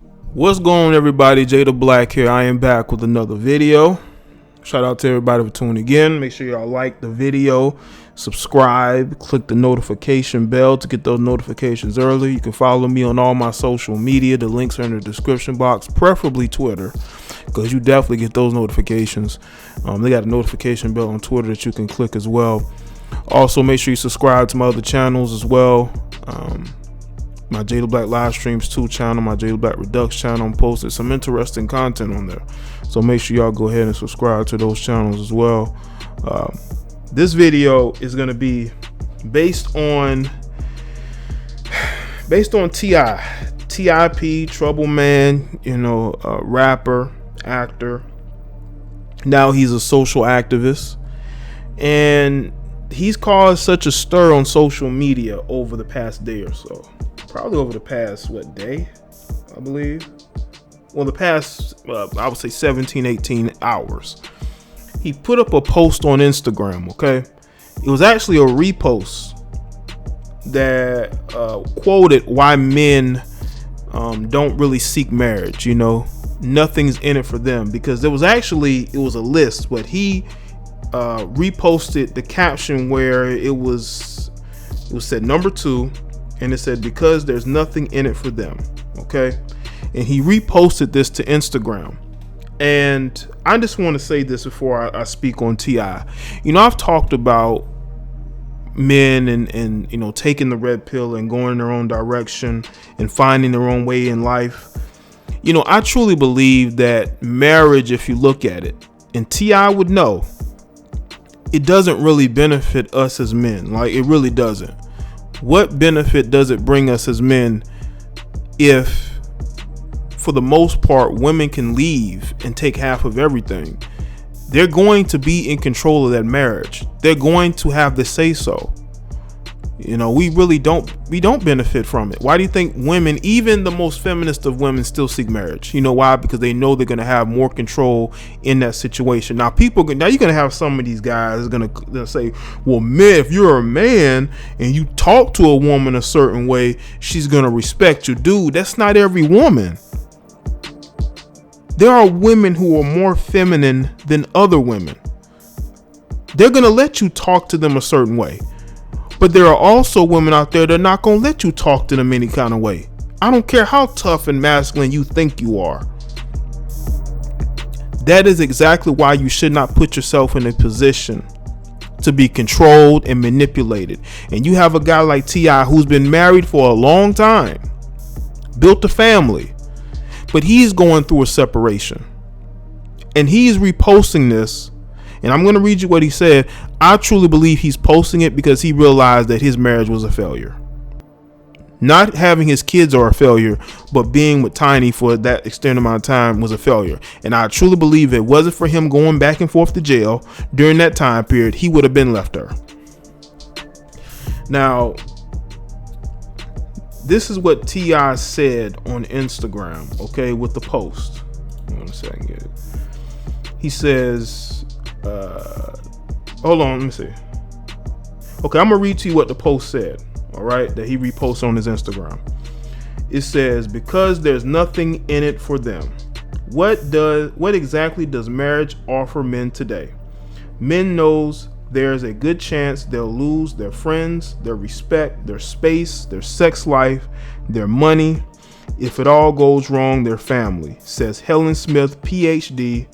What's going on, everybody? Jay the Black here. I am back with another video. Shout out to everybody for tuning in. Make sure y'all like the video, subscribe, click the notification bell to get those notifications early. You can follow me on all my social media. The links are in the description box, preferably Twitter, because you definitely get those notifications. They got a notification bell on Twitter that you can click as well. Also, make sure you subscribe to my other channels as well. My Jaye the Black Livestreams 2 channel, my Jaye the Black Redux channel. I'm posting some interesting content on there, so make sure y'all go ahead and subscribe to those channels as well. This video is going to be based on T.I.P. Trouble Man, rapper, actor. Now he's a social activist, and he's caused such a stir on social media over the past day or so. Probably over the past, day, I believe. Well, the past, I would say 17, 18 hours. He put up a post on Instagram, okay? It was actually a repost that quoted why men don't really seek marriage, Nothing's in it for them. Because it was a list, but he reposted the caption where it was said number 2. And it said, because there's nothing in it for them. Okay. And he reposted this to Instagram. And I just want to say this before I speak on T.I. I've talked about men and taking the red pill and going their own direction and finding their own way in life. I truly believe that marriage, if you look at it, and T.I. would know, it doesn't really benefit us as men. Like, it really doesn't. What benefit does it bring us as men if, for the most part, women can leave and take half of everything? They're going to be in control of that marriage. They're going to have the say so. We really don't benefit from it. Why do you think women, even the most feminist of women, still seek marriage? You know why? Because they know they're going to have more control in that situation. Now you're going to have some of these guys going to say, well, man, if you're a man and you talk to a woman a certain way, she's going to respect you. Dude, that's not every woman. There are women who are more feminine than other women. They're going to let you talk to them a certain way. But there are also women out there that are not going to let you talk to them any kind of way. I don't care how tough and masculine you think you are. That is exactly why you should not put yourself in a position to be controlled and manipulated. And you have a guy like T.I. who's been married for a long time, built a family, but he's going through a separation. And he's reposting this. And I'm going to read you what he said. I truly believe he's posting it because he realized that his marriage was a failure. Not having his kids are a failure, but being with Tiny for that extended amount of time was a failure. And I truly believe it wasn't for him going back and forth to jail during that time period, he would have been left her. Now, this is what T.I. said on Instagram, okay, with the post. Hold on a second. Get it. He says, hold on, let me see. Okay, I'm gonna read to you what the post said, all right, that he reposted on his Instagram. It says, because there's nothing in it for them. What exactly does marriage offer men today? Men knows there's a good chance they'll lose their friends, their respect, their space, their sex life, their money. If it all goes wrong, their family, says Helen Smith, PhD,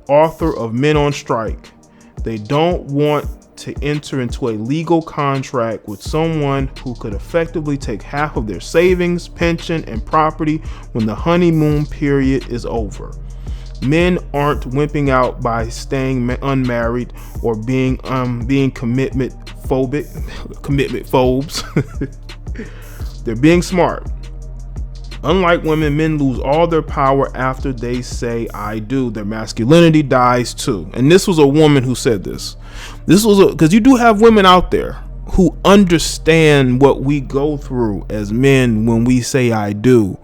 author of Men on Strike. They don't want to enter into a legal contract with someone who could effectively take half of their savings, pension, and property when the honeymoon period is over. Men aren't wimping out by staying unmarried or being commitment phobes. They're being smart. Unlike women, men lose all their power after they say I do. Their masculinity dies too. And this was a woman who said this. Because you do have women out there who understand what we go through as men when we say I do.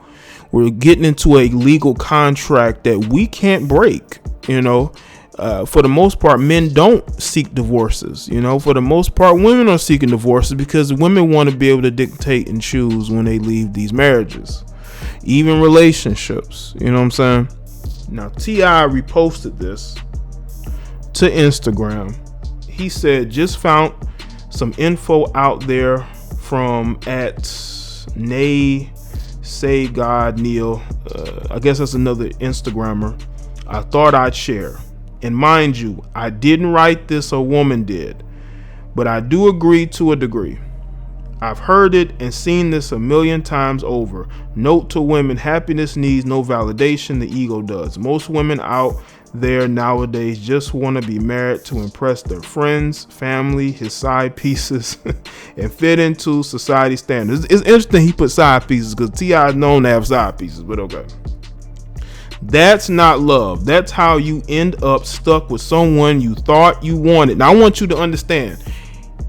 We're getting into a legal contract that we can't break, For the most part, men don't seek divorces. For the most part, women are seeking divorces because women want to be able to dictate and choose when they leave these marriages. even relationships. You know what I'm saying? Now, T.I. reposted this to Instagram. He said, just found some info out there from @Nay Say God Neil. I guess that's another Instagrammer. I thought I'd share. And mind you, I didn't write this, a woman did. But I do agree to a degree. I've heard it and seen this a million times over. Note to women, happiness needs no validation, the ego does. Most women out there nowadays just want to be married to impress their friends, family, his side pieces, and fit into society standards. It's interesting he put side pieces because T.I. is known to have side pieces, but okay. That's not love. That's how you end up stuck with someone you thought you wanted. Now I want you to understand.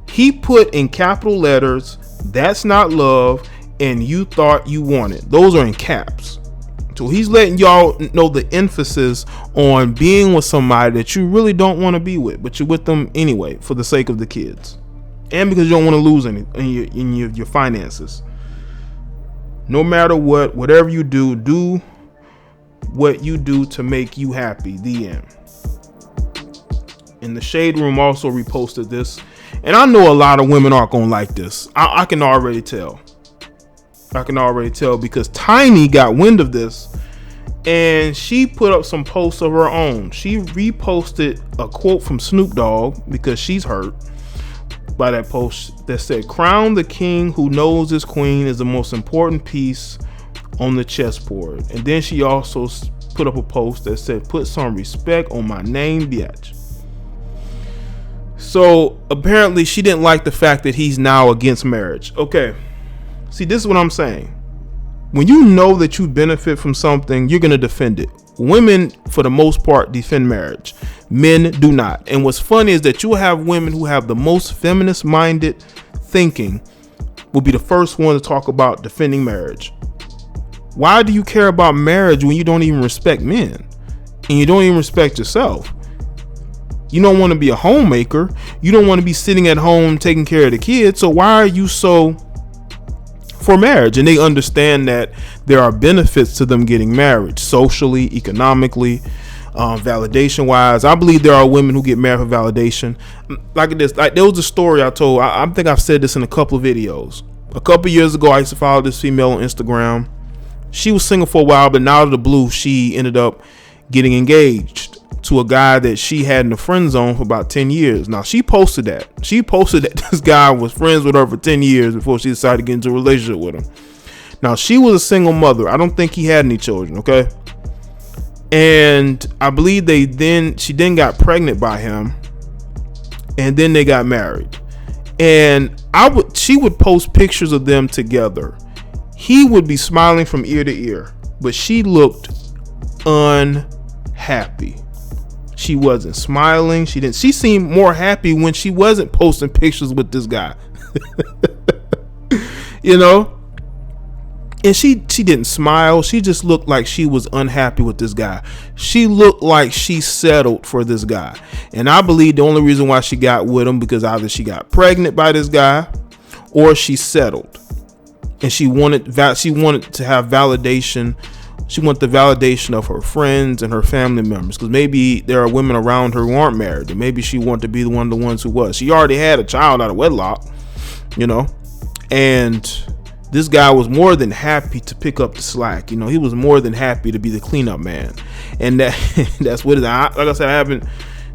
He put in capital letters, that's not love, and you thought you wanted. Those are in caps. So he's letting y'all know the emphasis on being with somebody that you really don't want to be with, but you're with them anyway for the sake of the kids. And because you don't want to lose any in your finances. No matter what, whatever you do what you do to make you happy. The end. And the Shade Room also reposted this. And I know a lot of women aren't going to like this. I can already tell. Because Tiny got wind of this and she put up some posts of her own. She reposted a quote from Snoop Dogg because she's hurt by that post that said, "Crown the king who knows his queen is the most important piece on the chessboard." And then she also put up a post that said, "Put some respect on my name, bitch." So apparently she didn't like the fact that he's now against marriage. Okay. See, this is what I'm saying. When you know that you benefit from something, you're going to defend it. Women, for the most part, defend marriage. Men do not. And what's funny is that you have women who have the most feminist-minded thinking will be the first one to talk about defending marriage. Why do you care about marriage when you don't even respect men? And you don't even respect yourself? You don't want to be a homemaker. You don't want to be sitting at home taking care of the kids. So why are you so for marriage? And they understand that there are benefits to them getting married, socially, economically, validation wise. I believe there are women who get married for validation. Like this, there was a story I told. I think I've said this in a couple of videos. A couple of years ago, I used to follow this female on Instagram. She was single for a while, but now out of the blue, she ended up getting engaged to a guy that she had in the friend zone for about 10 years. Now she posted that this guy was friends with her for 10 years before she decided to get into a relationship with him. Now she was a single mother. I don't think he had any children. Okay. And I believe she then got pregnant by him and then they got married. And she would post pictures of them together. He would be smiling from ear to ear, but she looked unhappy. She wasn't smiling. She seemed more happy when she wasn't posting pictures with this guy. You know? And she didn't smile. She just looked like she was unhappy with this guy. She looked like she settled for this guy. And I believe the only reason why she got with him because either she got pregnant by this guy or she settled. And she wanted to have validation. She wanted the validation of her friends and her family members, because maybe there are women around her who aren't married, and maybe she wanted to be one of the ones who was. She already had a child out of wedlock, you know, and this guy was more than happy to pick up the slack. You know, he was more than happy to be the cleanup man, and that's what it is. Like I said, I haven't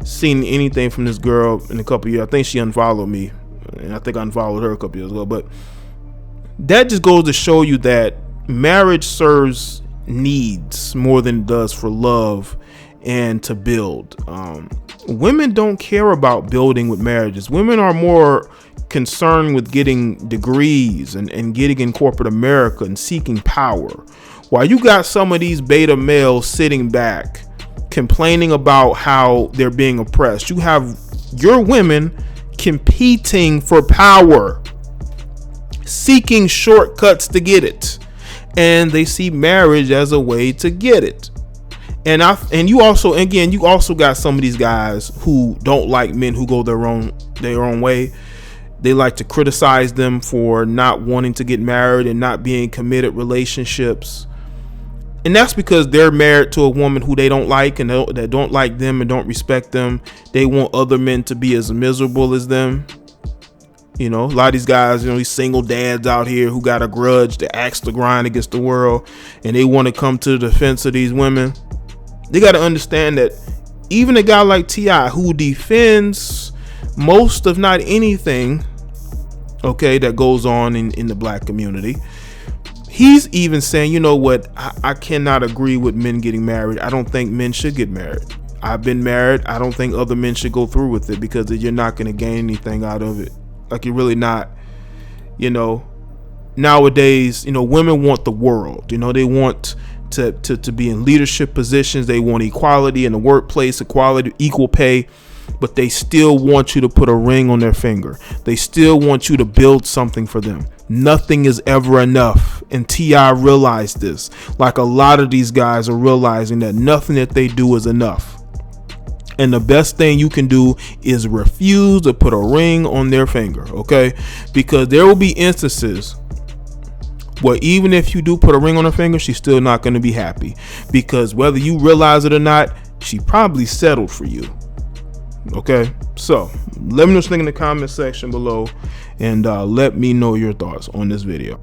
seen anything from this girl in a couple of years. I think she unfollowed me, and I think I unfollowed her a couple of years ago. But that just goes to show you that marriage serves needs more than it does for love and to build. Women don't care about building with marriages. Women are more concerned with getting degrees and getting in corporate America and seeking power, while you got some of these beta males sitting back complaining about how they're being oppressed. You have your women competing for power, seeking shortcuts to get it. And they see marriage as a way to get it. And you also got some of these guys who don't like men who go their own way. They like to criticize them for not wanting to get married and not being committed relationships. And that's because they're married to a woman who they don't like, and that don't like them and don't respect them. They want other men to be as miserable as them. You know, a lot of these guys, you know, these single dads out here who got a grudge, to axe the grind against the world, and they want to come to the defense of these women. They got to understand that even a guy like T.I., who defends most, if not anything, okay, that goes on in the black community, he's even saying, you know what, I cannot agree with men getting married. I don't think men should get married. I've been married. I don't think other men should go through with it, because you're not going to gain anything out of it. Like, you're really not. You know, nowadays, you know, women want the world. You know, they want to be in leadership positions. They want equality in the workplace, equality, equal pay, but they still want you to put a ring on their finger. They still want you to build something for them. Nothing is ever enough. And T.I. realized this. Like, a lot of these guys are realizing that nothing that they do is enough. And the best thing you can do is refuse to put a ring on their finger, okay? Because there will be instances where even if you do put a ring on her finger, she's still not going to be happy. Because whether you realize it or not, she probably settled for you. Okay? So, let me know what you think in the comment section below. And let me know your thoughts on this video.